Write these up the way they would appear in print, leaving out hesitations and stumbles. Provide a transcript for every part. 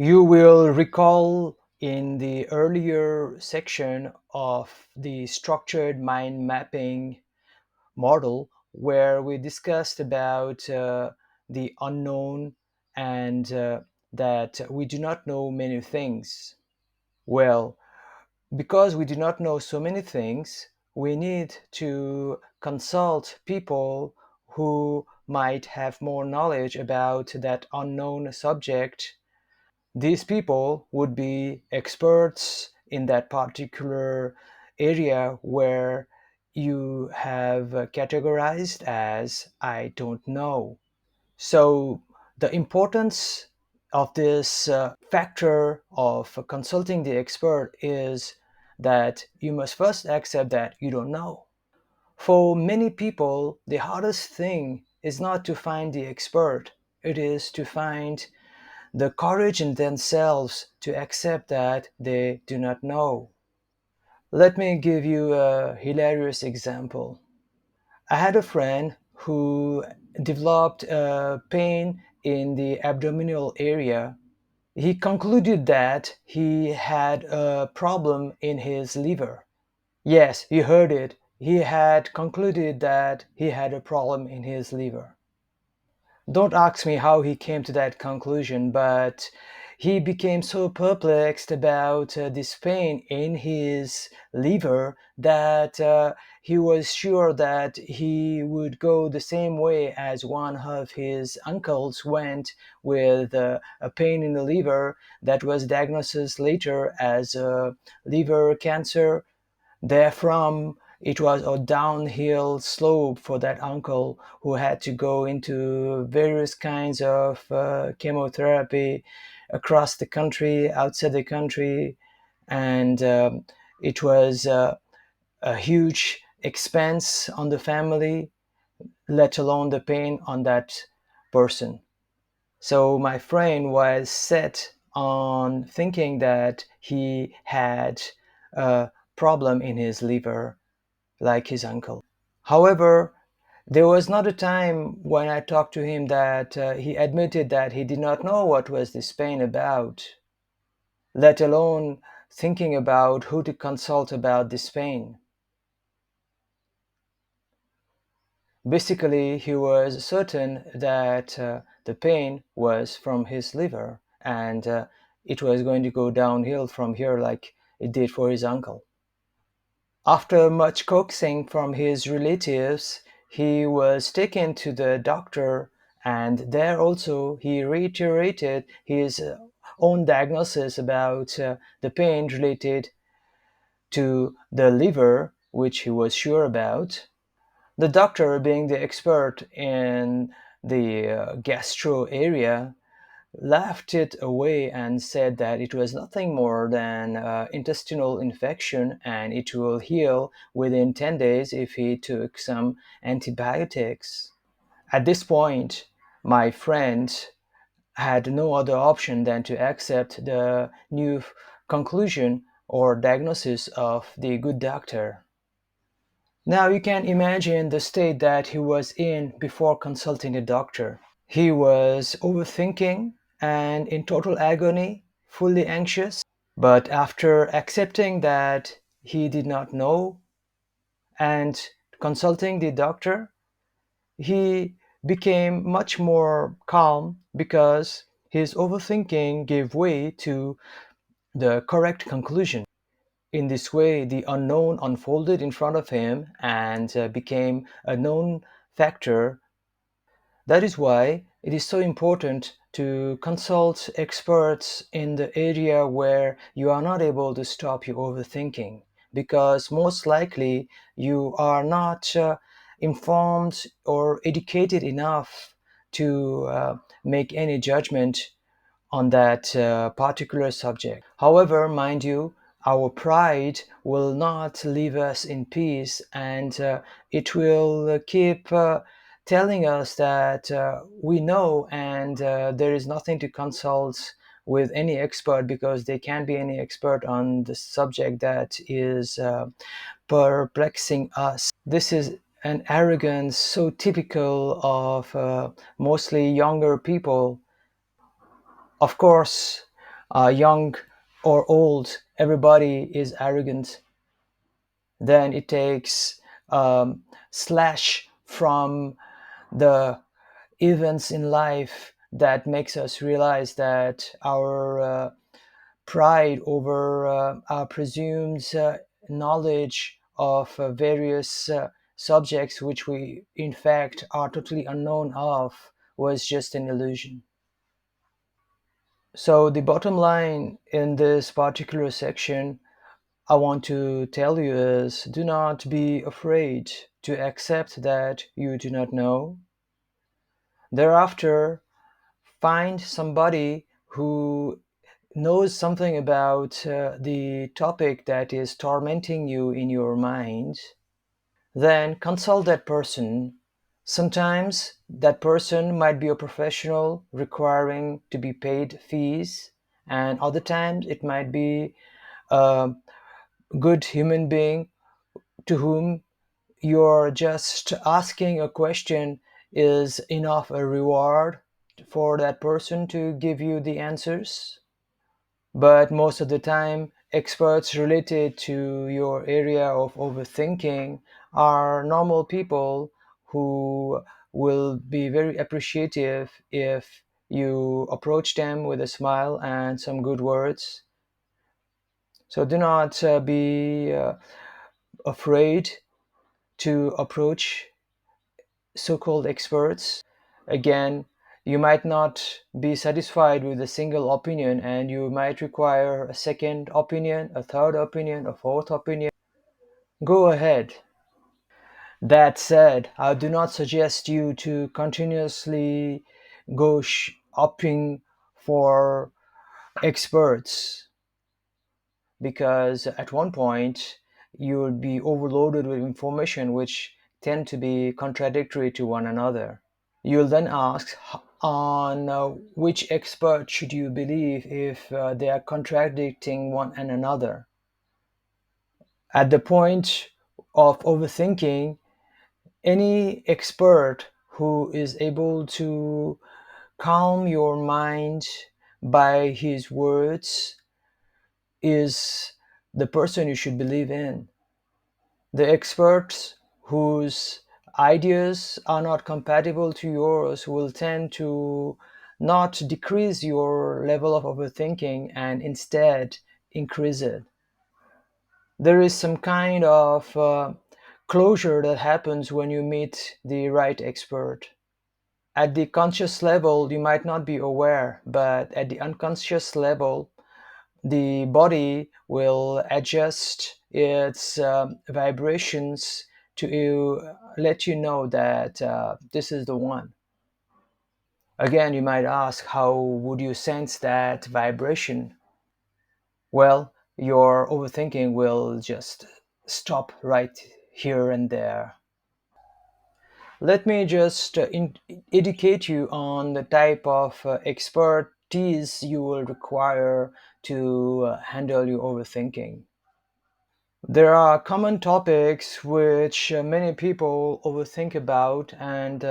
You will recall in the earlier section of the structured mind mapping model where we discussed about the unknown and that we do not know many things. Well, because we do not know so many things, we need to consult people who might have more knowledge about that unknown subject. These people would be experts in that particular area where you have categorized as I don't know. So, the importance of this factor of consulting the expert is that you must first accept that you don't know. For many people, the hardest thing is not to find the expert, it is to find the courage in themselves to accept that they do not know. Let me give you a hilarious example. I had a friend who developed a pain in the abdominal area. He concluded that he had a problem in his liver. Yes, you heard it. He had concluded that he had a problem in his liver. Don't ask me how he came to that conclusion, but he became so perplexed about this pain in his liver that he was sure that he would go the same way as one of his uncles went with a pain in the liver that was diagnosed later as liver cancer. Therefrom, it was a downhill slope for that uncle who had to go into various kinds of chemotherapy across the country, outside the country, and it was a huge expense on the family, let alone the pain on that person. So my friend was set on thinking that he had a problem in his liver like his uncle. However, there was not a time when I talked to him that he admitted that he did not know what was this pain about, let alone thinking about who to consult about this pain. Basically, he was certain that the pain was from his liver and it was going to go downhill from here like it did for his uncle. After much coaxing from his relatives, he was taken to the doctor, and there also he reiterated his own diagnosis about the pain related to the liver, which he was sure about. The doctor, being the expert in the gastro area, laughed it away and said that it was nothing more than intestinal infection and it will heal within 10 days if he took some antibiotics. At this point, my friend had no other option than to accept the new conclusion or diagnosis of the good doctor. Now you can imagine the state that he was in before consulting the doctor. He was overthinking and in total agony, fully anxious. But after accepting that he did not know and consulting the doctor, he became much more calm because his overthinking gave way to the correct conclusion. In this way, the unknown unfolded in front of him and became a known factor. That is why it is so important to consult experts in the area where you are not able to stop your overthinking, because most likely you are not informed or educated enough to make any judgment on that particular subject. However, mind you, our pride will not leave us in peace and it will keep telling us that we know and there is nothing to consult with any expert because there can't be any expert on the subject that is perplexing us. This is an arrogance so typical of mostly younger people. Of course, young or old, everybody is arrogant. Then it takes slash from the events in life that makes us realize that our pride over our presumed knowledge of various subjects which we in fact are totally unknown of was just an illusion. So the bottom line in this particular section I want to tell you is, do not be afraid to accept that you do not know. Thereafter, find somebody who knows something about the topic that is tormenting you in your mind. Then consult that person. Sometimes that person might be a professional requiring to be paid fees, and other times it might be a good human being to whom you're just asking a question is enough a reward for that person to give you the answers. But most of the time, experts related to your area of overthinking are normal people who will be very appreciative if you approach them with a smile and some good words. So do not be afraid to approach so-called experts. Again, you might not be satisfied with a single opinion and you might require a second opinion, a third opinion, a fourth opinion. Go ahead. That said, I do not suggest you to continuously go shopping for experts, because at one point you will be overloaded with information which tend to be contradictory to one another. You'll then ask on which expert should you believe if they are contradicting one and another. At the point of overthinking, any expert who is able to calm your mind by his words is the person you should believe in. The experts whose ideas are not compatible to yours will tend to not decrease your level of overthinking and instead increase it. There is some kind of closure that happens when you meet the right expert. At the conscious level, you might not be aware, but at the unconscious level, the body will adjust its vibrations to let you know that this is the one. Again, you might ask, how would you sense that vibration? Well, your overthinking will just stop right here and there. Let me just educate you on the type of expertise you will require to handle your overthinking. There are common topics which many people overthink about and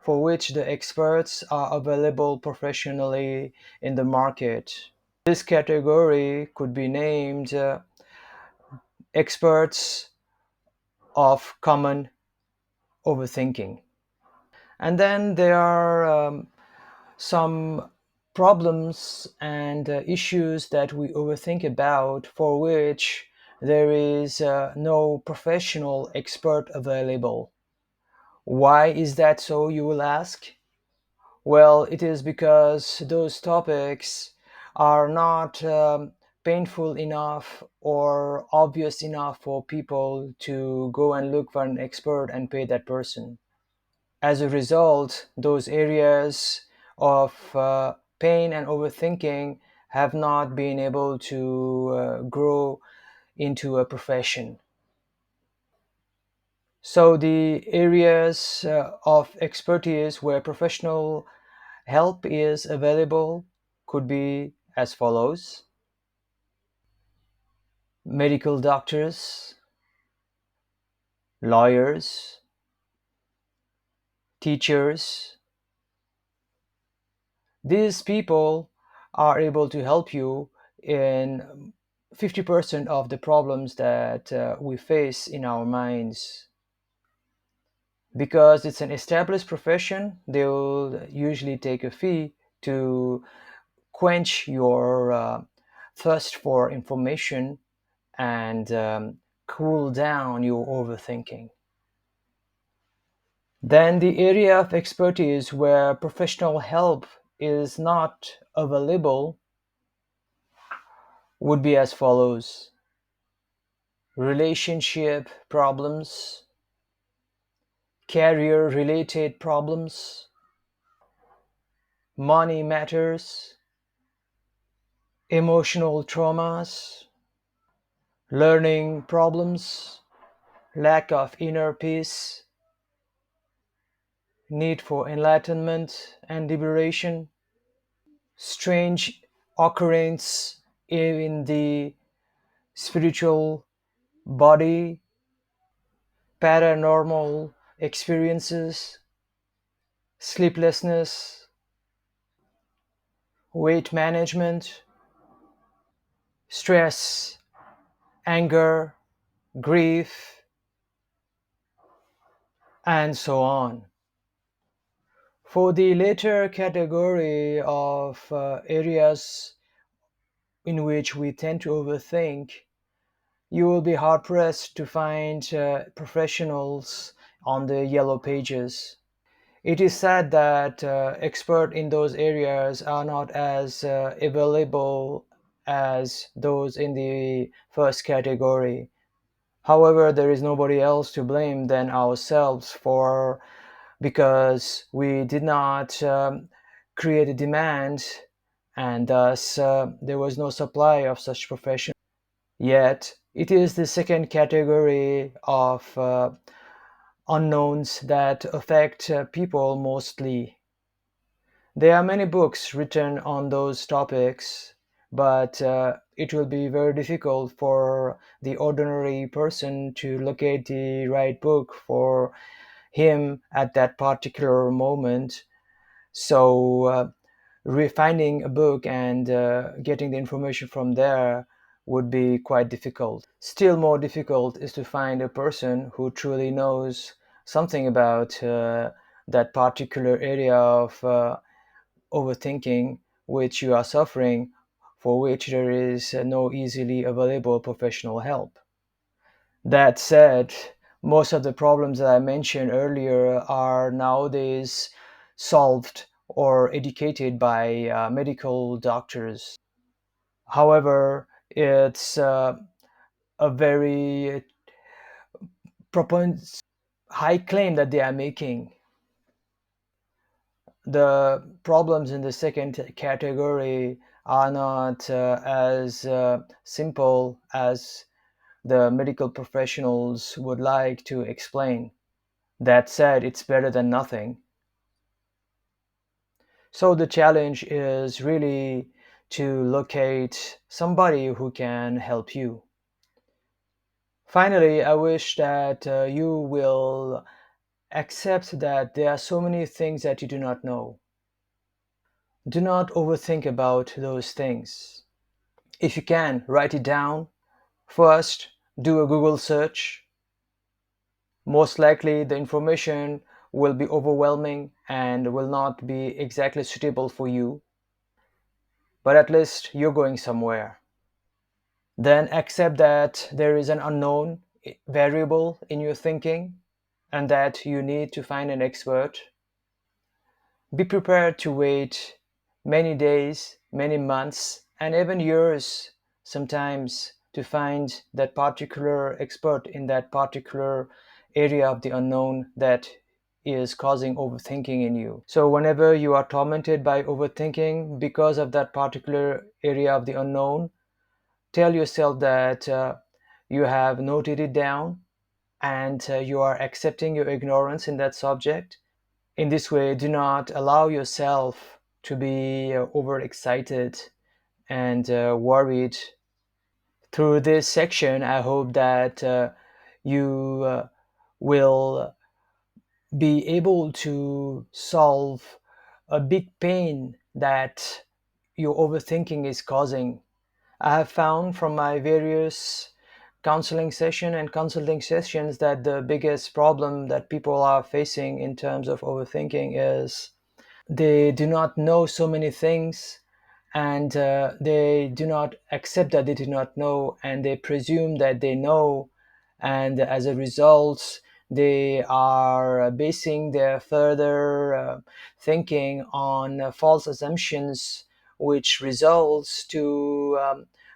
for which the experts are available professionally in the market. This category could be named experts of common overthinking. And then there are some problems and issues that we overthink about for which there is no professional expert available. Why is that so, you will ask? Well, it is because those topics are not painful enough or obvious enough for people to go and look for an expert and pay that person. As a result, those areas of pain and overthinking have not been able to grow into a profession. So, the areas of expertise where professional help is available could be as follows: medical doctors, lawyers, teachers. These people are able to help you in 50% of the problems that we face in our minds. Because it's an established profession, they will usually take a fee to quench your thirst for information and cool down your overthinking. Then the area of expertise where professional help is not available would be as follows: relationship problems, career related problems, money matters, emotional traumas, learning problems, lack of inner peace, need for enlightenment and liberation, strange occurrence in the spiritual body, paranormal experiences, sleeplessness, weight management, stress, anger, grief, and so on. For the later category of areas in which we tend to overthink, you will be hard pressed to find professionals on the yellow pages. It is sad that experts in those areas are not as available as those in the first category. However, there is nobody else to blame than ourselves for because we did not create a demand, and thus there was no supply of such profession. Yet, it is the second category of unknowns that affect people mostly. There are many books written on those topics, but it will be very difficult for the ordinary person to locate the right book for him at that particular moment. So, finding a book and getting the information from there would be quite difficult. Still more difficult is to find a person who truly knows something about that particular area of overthinking which you are suffering, for which there is no easily available professional help. That said, most of the problems that I mentioned earlier are nowadays solved or educated by medical doctors. However, it's a very high claim that they are making. The problems in the second category are not as simple as the medical professionals would like to explain. That said, it's better than nothing. So the challenge is really to locate somebody who can help you. Finally, I wish that you will accept that there are so many things that you do not know. Do not overthink about those things. If you can, write it down. First, do a Google search. Most likely, the information will be overwhelming and will not be exactly suitable for you, but at least you're going somewhere. Then accept that there is an unknown variable in your thinking and that you need to find an expert. Be prepared to wait many days, many months, and even years sometimes to find that particular expert in that particular area of the unknown that is causing overthinking in you. So, whenever you are tormented by overthinking because of that particular area of the unknown, tell yourself that you have noted it down and you are accepting your ignorance in that subject. In this way, do not allow yourself to be overexcited and worried. Through this section, I hope that you will be able to solve a big pain that your overthinking is causing. I have found from my various counseling session and consulting sessions that the biggest problem that people are facing in terms of overthinking is they do not know so many things, and they do not accept that they do not know, and they presume that they know, and as a result they are basing their further thinking on false assumptions, which results to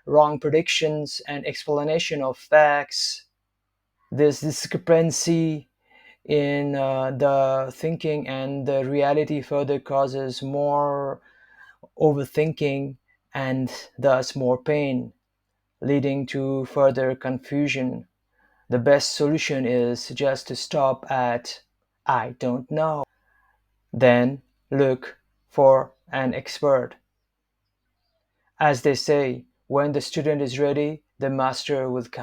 wrong predictions and explanation of facts. This discrepancy in the thinking and the reality further causes more overthinking and thus more pain, leading to further confusion. The best solution is just to stop at I don't know. Then look for an expert. As they say, when the student is ready, the master will come.